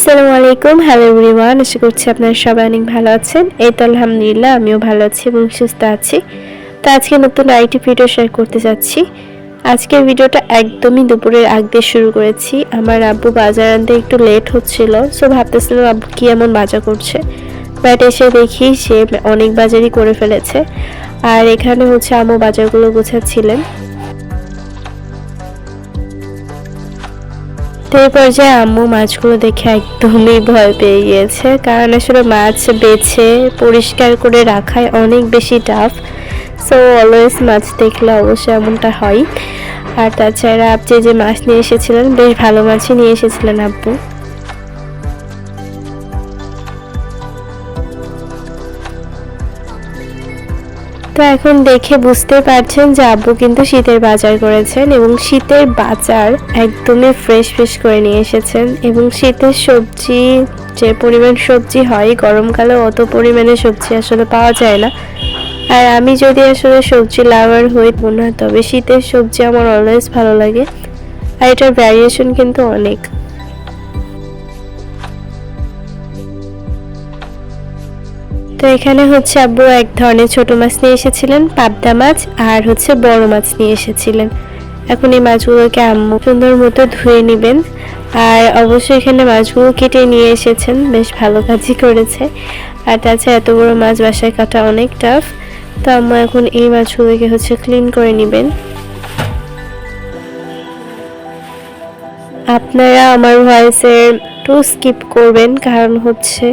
আসসালামু আলাইকুম, hello everyone. আশা করছি আপনারা সবাই অনেক ভালো আছেন। এই তো আলহামদুলিল্লাহ আমিও ভালো আছি এবং সুস্থ আছি। তো আজকে নতুন আরেকটি ভিডিও শেয়ার করতে যাচ্ছি। আজকের ভিডিওটা একদমই দুপুরের আগ দিয়ে শুরু করেছি। আমার আব্বু বাজার আনতে একটু লেট হচ্ছিল, সো ভাবতেছিলাম আব্বু কি এমন বাজার করছে, বাট এসে দেখি সে অনেক বাজারই করে ফেলেছে। আর এখানে হচ্ছে আম্মু বাজারগুলো গোছাচ্ছিলেন। তো এই পর্যায়ে আম্মু মাছগুলো দেখে একদমই ভয় পেয়ে গিয়েছে, কারণ আসলে মাছ বেছে পরিষ্কার করে রাখায় অনেক বেশি টাফ। সো অলওয়েজ মাছ দেখলে অবশ্যই এমনটা হয়। আর তাছাড়া আপনি যে মাছ নিয়ে এসেছিলেন বেশ ভালো মাছই নিয়ে এসেছিলেন আব্বু। তো এখন দেখে বুঝতে পারছেন যে আব্বু কিন্তু শীতের বাজার করেছেন এবং শীতের বাজার একদমই ফ্রেশ ফ্রেশ করে নিয়ে এসেছেন। এবং শীতের সবজি, যে পরিমাণ সবজি হয় গরমকালে অত পরিমাণে সবজি আসলে পাওয়া যায় না। আর আমি যদি আসলে সবজি লাভার হই না, তবে শীতের সবজি আমার অলওয়েজ ভালো লাগে। আর এটার ভ্যারিয়েশন কিন্তু অনেক। তো এখানে হচ্ছে আব্বু এক ধরনের ছোট মাছ নিয়ে এসেছিলেন, পাবদা মাছ, আর হচ্ছে বড় মাছ নিয়ে এসেছিলেন। এখন এই মাছগুলোকে আম্মু সুন্দর মতো ধুয়ে নেবেন। আর অবশ্যই এখানে মাছগুলো কেটে নিয়ে এসেছেন, বেশ ভালো কাজই করেছে। আর তাছাড়া এত বড় মাছ বাসায় কাটা অনেক টাফ। তো আম্মু এখন এই মাছগুলোকে হচ্ছে ক্লিন করে নেবেন। আপনারা আমার ভয়েসের একটু স্কিপ করবেন, কারণ হচ্ছে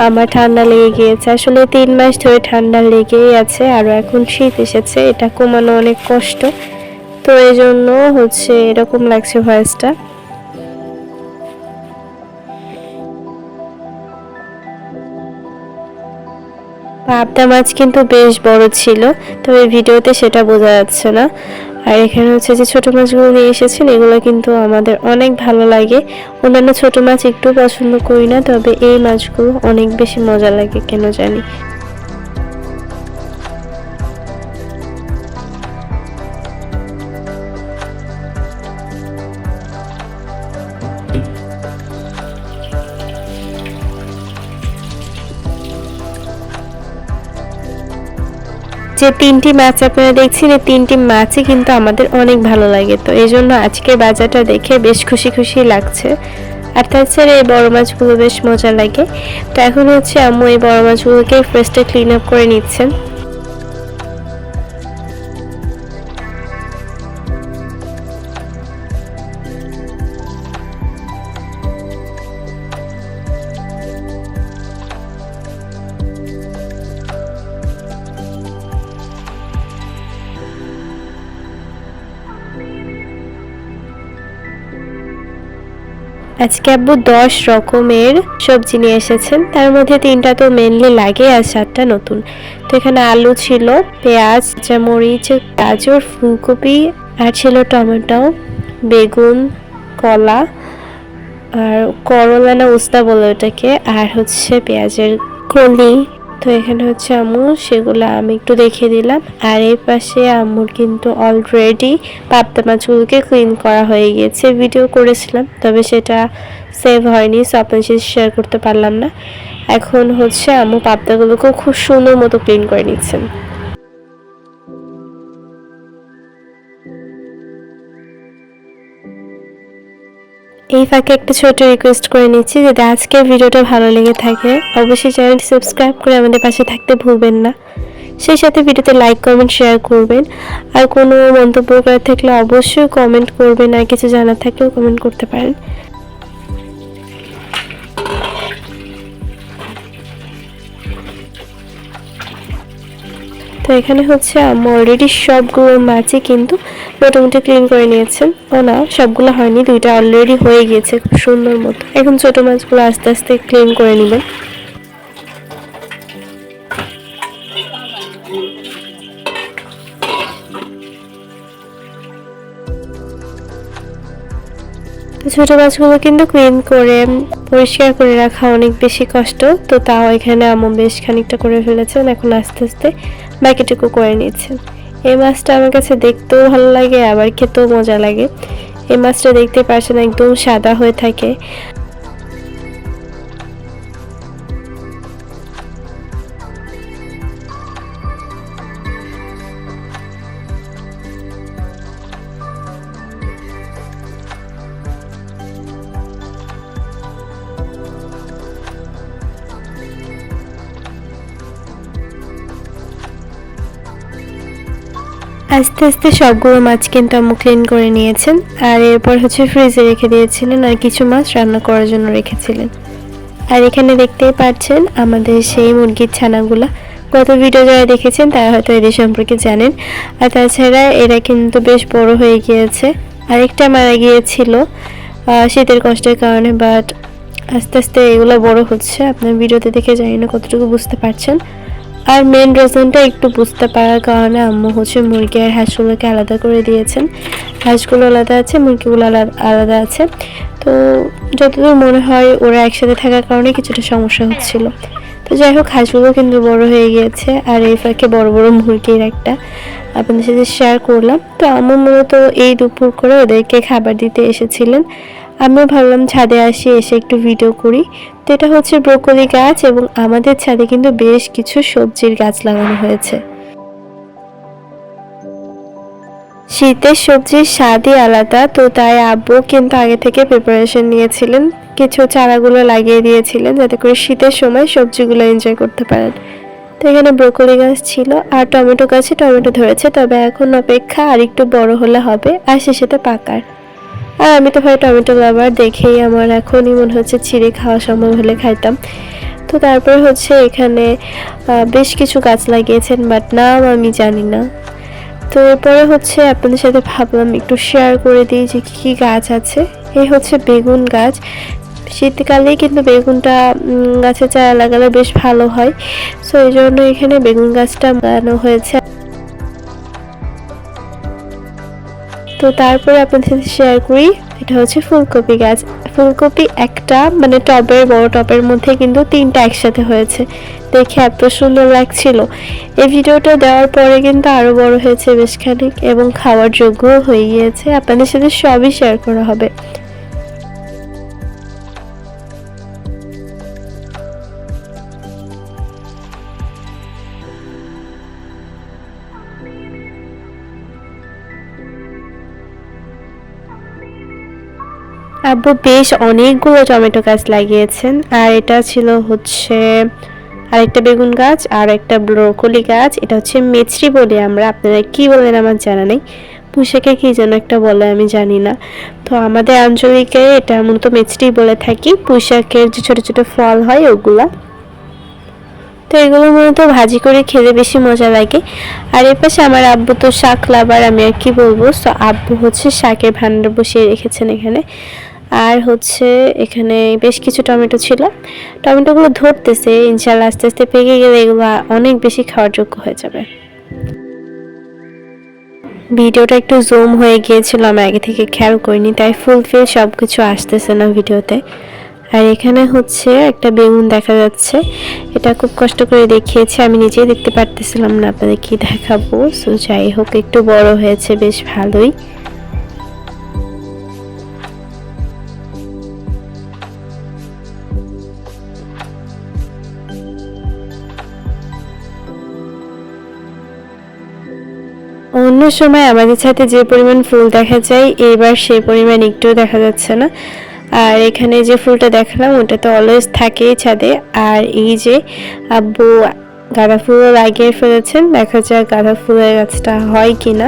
আমার ঠান্ডা লেগে গিয়েছে। আসলে 3 মাস ধরে ঠান্ডা লেগেই আছে, আর এখন শীত এসেছে, এটা কমানো অনেক কষ্ট। তো এই জন্য হচ্ছে এরকম লাগছে ভয়েসটা। পাবদা মাছ কিন্তু বেশ বড় ছিল, তবে ভিডিওতে সেটা বোঝা যাচ্ছে না। আর এখানে হচ্ছে যে ছোট মাছগুলো নিয়ে এসেছেন, এগুলো কিন্তু আমাদের অনেক ভালো লাগে। অন্যান্য ছোট মাছ একটু পছন্দ করি না, তবে এই মাছগুলো অনেক বেশি মজা লাগে কেন জানি। যে 3টি মাছ আপনারা দেখছেন, এই 3টি মাছই কিন্তু আমাদের অনেক ভালো লাগে। তো এই জন্য আজকের বাজারটা দেখে বেশ খুশি খুশি লাগছে। আর তাছাড়া এই বড় মাছগুলো বেশ মজা লাগে। তো এখন হচ্ছে আম্মু এই বড় মাছগুলোকে ফার্স্টে ক্লিন আপ করে নিচ্ছেন। আজকে আব্বু 10 রকমের সবজি নিয়ে এসেছেন, তার মধ্যে 3টা তো মেনলি লাগে আর 7টা নতুন। তো এখানে আলু ছিল, পেঁয়াজ, মরিচ, গাজর, ফুলকপি, আর ছিল টমেটো, বেগুন, কলা, আর করলা না উস্তা বলে ওটাকে, আর হচ্ছে পেঁয়াজের কলি। তো এখানে হচ্ছে আম্মু সেগুলো আমি একটু দেখিয়ে দিলাম। আর এই পাশে আম্মুর কিন্তু অলরেডি পাবদা মাছগুলোকে ক্লিন করা হয়ে গিয়েছে। ভিডিও করেছিলাম, তবে সেটা সেভ হয়নি, সো আপনার সাথে শেয়ার করতে পারলাম না। এখন হচ্ছে আম্মু পাবদাগুলোকেও খুব সুন্দর মতো ক্লিন করে নিচ্ছেন। এই ফাঁকে একটা ছোট রিকোয়েস্ট করে নিচ্ছি, যদি আজকের ভিডিওটা ভালো লেগে থাকে অবশ্যই চ্যানেলটি সাবস্ক্রাইব করে আমাদের পাশে থাকতে ভুলবেন না। সেই সাথে ভিডিওতে লাইক, কমেন্ট, শেয়ার করবেন। আর কোনো মন্তব্য করার থাকলে অবশ্যই কমেন্ট করবেন, আর কিছু জানার থাকলেও কমেন্ট করতে পারেন। তো এখানে হচ্ছে আম্মু অলরেডি সবগুলো মাছই কিন্তু মোটামুটি ক্লিন করে নিয়েছেন। ও না, সবগুলো হয়নি, 2টা অলরেডি হয়ে গিয়েছে খুব সুন্দর মতো। এখন ছোট মাছগুলো আস্তে আস্তে ক্লিন করে নেবেন। ছোট মাছগুলো কিন্তু ক্লিন করে পরিষ্কার করে রাখা অনেক বেশি কষ্ট। তো তাও এখানে আম্মু বেশ খানিকটা করে ফেলেছেন, এখন আস্তে আস্তে বাকিটুকু করে নিচ্ছেন। এই মাছটা আমার কাছে দেখতেও ভালো লাগে, আবার খেতেও মজা লাগে। এই মাছটা দেখতে পাচ্ছেন একদম সাদা হয়ে থাকে। আস্তে আস্তে সবগুলো মাছ কিন্তু আম্মু ক্লিন করে নিয়েছেন, আর এরপর হচ্ছে ফ্রিজে রেখে দিয়েছিলেন, আর কিছু মাছ রান্না করার জন্য রেখেছিলেন। আর এখানে দেখতেই পাচ্ছেন আমাদের সেই মুরগির ছানাগুলা। গত ভিডিও যারা দেখেছেন তারা হয়তো এদের সম্পর্কে জানেন। আর তাছাড়া এরা কিন্তু বেশ বড় হয়ে গিয়েছে। আরেকটা মারা গিয়েছিল শীতের কষ্টের কারণে, বাট আস্তে আস্তে এগুলো বড় হচ্ছে। আপনার ভিডিওতে দেখে জানি না কতটুকু বুঝতে পারছেন। আর মেন রিজনটা একটু বুঝতে পারার কারণে আম্মু হচ্ছে মুরগি আর হাঁসগুলোকে আলাদা করে দিয়েছেন। হাঁসগুলো আলাদা আছে, মুরগিগুলো আলাদা আছে। তো যতদূর মনে হয় ওরা একসাথে থাকার কারণে কিছুটা সমস্যা হচ্ছিল। তো যাই হোক, হাঁসগুলো কিন্তু বড় হয়ে গিয়েছে, আর এই ফাঁকে বড় বড় মুরগির একটা আপনাদের সাথে শেয়ার করলাম। তো আম্মু মূলত এই দুপুর করে ওদেরকে খাবার দিতে এসেছিলেন। আমিও ভাবলাম ছাদে আসি, এসে একটু ভিডিও করি। তো এটা হচ্ছে ব্রোকলি গাছ, এবং আমাদের ছাদে কিন্তু বেশ কিছু সবজির গাছ লাগানো হয়েছে। শীতের সবজির স্বাদই আলাদা, তো তাই আব্বু কিন্তু আগে থেকে প্রিপারেশন নিয়েছিলেন, কিছু চারাগুলো লাগিয়ে দিয়েছিলেন যাতে করে শীতের সময় সবজিগুলো এনজয় করতে পারেন। তো এখানে ব্রোকলি গাছ ছিল, আর টমেটো গাছে টমেটো ধরেছে, তবে এখন অপেক্ষা আর একটু বড় হলে হবে, আর সে সাথে পাকার। আর আমি তো ভাই টমেটো লাভার, দেখেই আমার এখনই মনে হচ্ছে ছিঁড়ে খাওয়া সম্ভব হলে খাইতাম। তো তারপরে হচ্ছে এখানে বেশ কিছু গাছ লাগিয়েছেন, বাট নাম আমি জানি না। তো এরপরে হচ্ছে আপনাদের সাথে ভাবলাম একটু শেয়ার করে দিই যে কী কী গাছ আছে। এই হচ্ছে বেগুন গাছ। শীতকালেই কিন্তু বেগুনটা গাছে চারা লাগালে বেশ ভালো হয়, সো এই জন্য এখানে বেগুন গাছটা লাগানো হয়েছে। তো তারপরে আপনাদের সাথে শেয়ার করি, এটা হচ্ছে ফুলকপি গাছ। ফুলকপি একটা মানে টবের, বড় টবের মধ্যে কিন্তু তিনটা একসাথে হয়েছে, দেখে এত সুন্দর লাগছিল। এই ভিডিওটা দেওয়ার পরে কিন্তু আরো বড় হয়েছে বেশ খানিক, এবং খাওয়ার যোগ্যও হয়ে গিয়েছে। আপনাদের সাথে সবই শেয়ার করা হবে। আব্বু বেশ অনেকগুলো টমেটো গাছ লাগিয়েছেন, আর এটা ছিল হচ্ছে আরেকটা বেগুন গাছ, আর একটা ব্রোকলি গাছ। এটা হচ্ছে মেচড়ি বলি আমরা, আপনারা কি বলেন আমার জানা নেই। পুঁইশাকে কি যেন একটা বলে, আমি জানি না। তো আমাদের আঞ্চলিকে এটা মূলত মেচড়ি বলে থাকি। পুঁইশাকের যে ছোট ছোট ফল হয় ওগুলা। তো এগুলো মূলত ভাজি করে খেলে বেশি মজা লাগে। আর এর পাশে আমার আব্বু তো শাক লাভার, আমি আর কি বলবো। তো আব্বু হচ্ছে শাকের ভান্ডার বসিয়ে রেখেছেন এখানে। আর হচ্ছে এখানে বেশ কিছু টমেটো ছিল, টমেটোগুলো ধরতেছে, ইনশাল্লাহ আস্তে আস্তে পেকে গেলে এগুলো অনেক বেশি খাওয়ার যোগ্য হয়ে যাবে। ভিডিওটা একটু জুম হয়ে গিয়েছিল, আমি আগে থেকে খেয়াল করিনি, তাই ফুলফিল সব কিছু আসতেছে না ভিডিওতে। আর এখানে হচ্ছে একটা বেগুন দেখা যাচ্ছে, এটা খুব কষ্ট করে দেখিয়েছি, আমি নিজেই দেখতে পারতেছিলাম না আপনাদের কি দেখাবো। সো যাই হোক, একটু বড় হয়েছে বেশ ভালোই। অন্য সময় আমাদের ছাদে যে পরিমাণ ফুল দেখা যায়, এবার সেই পরিমাণ একটুও দেখা যাচ্ছে না। আর এখানে যে ফুলটা দেখালাম ওটা তো অলওয়েজ থাকেই ছাদে। আর এই যে আব্বু গাঁদা ফুলও লাগিয়ে ফেলেছেন, দেখা যাক গাঁদা ফুলের গাছটা হয় কিনা।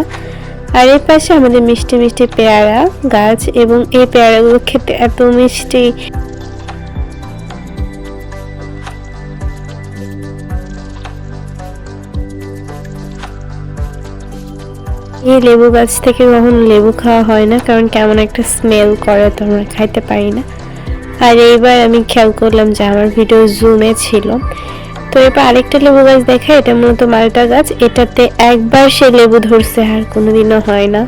আর এর পাশে আমাদের মিষ্টি মিষ্টি পেয়ারা গাছ, এবং এই পেয়ারাগুলো খেতে এত মিষ্টি। এই লেবু গাছ থেকে কখনো লেবু খাওয়া হয় না, কারণ কেমন একটা স্মেল করে, তো আমরা খাইতে পারি না। আর এইবার আমি খেয়াল করলাম যে আমার ভিডিও জুমে ছিল। তো এরপর আরেকটা লেবু গাছ দেখা, এটা মূলত মালটা গাছ, এটাতে একবার সে লেবু ধরছে, আর কোনোদিনও হয় না।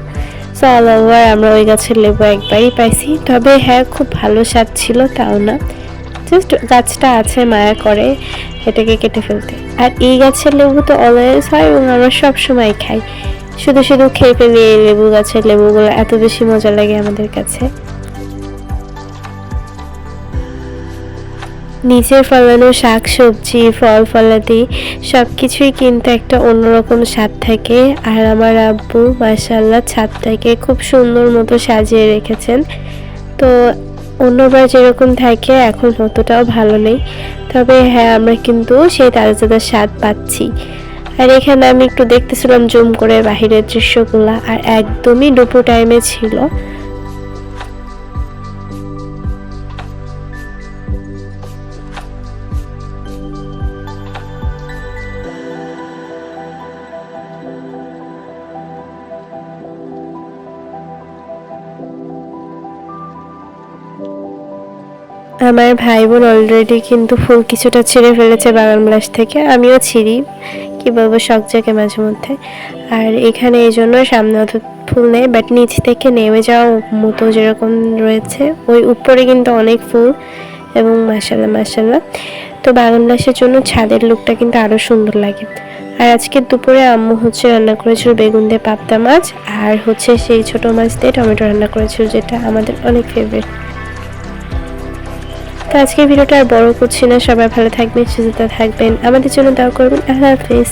সো অল ওভার আমরা ওই গাছের লেবু একবারই পাইছি, তবে হ্যাঁ খুব ভালো স্বাদ ছিল তাও না, জাস্ট গাছটা আছে মায়া করে এটাকে কেটে ফেলতে। আর এই গাছের লেবু তো অলওয়েজ হয়, এবং আমরা সবসময় খাই, শুধু শুধু খেয়ে ফেলি। এই লেবু গাছের লেবুগুলো এত বেশি মজা লাগে আমাদের কাছে। নিজের ফলানো শাক সবজি, ফল ফলাদি সবকিছুই কিন্তু একটা অন্যরকম স্বাদ থাকে। আর আমার আব্বু মাশাআল্লাহ ছাদটাকে খুব সুন্দর মতো সাজিয়ে রেখেছেন। তো অন্যবার যেরকম থাকে এখন অতটাও ভালো নেই, তবে হ্যাঁ আমরা কিন্তু সেই তাজা তাজা স্বাদ পাচ্ছি। আর এখানে আমি একটু দেখতেছিলাম জুম করে বাহিরের দৃশ্যগুলা, আর একদমই দুপুর টাইমে ছিল। আমার ভাই বোন অলরেডি কিন্তু ফুল কিছুটা ছিঁড়ে ফেলেছে বাগান বিলাস থেকে, আমিও ছিঁড়ি, কি বলবো, শখ জাগে মাঝে মধ্যে। আর এখানে এই জন্য সামনে অত ফুল নেই, বাট নিচ থেকে নেমে যাওয়ার মতো যেরকম রয়েছে ওই উপরে কিন্তু অনেক ফুল, এবং মাশাল্লাহ মাশাল্লাহ। তো বাগান বিলাসের জন্য ছাদের লুকটা কিন্তু আরও সুন্দর লাগে। আর আজকে দুপুরে আম্মু হচ্ছে রান্না করেছিল বেগুন দিয়ে পাবদা মাছ, আর হচ্ছে সেই ছোট মাছ দিয়ে টমেটো রান্না করেছিল, যেটা আমাদের অনেক ফেভারিট। তো আজকে ভিডিওটা আর বড় করছি না, সবাই ভালো থাকবেন, সুস্থ থাকবেন, আমাদের জন্য দোয়া করবেন। আল্লাহ হাফেজ।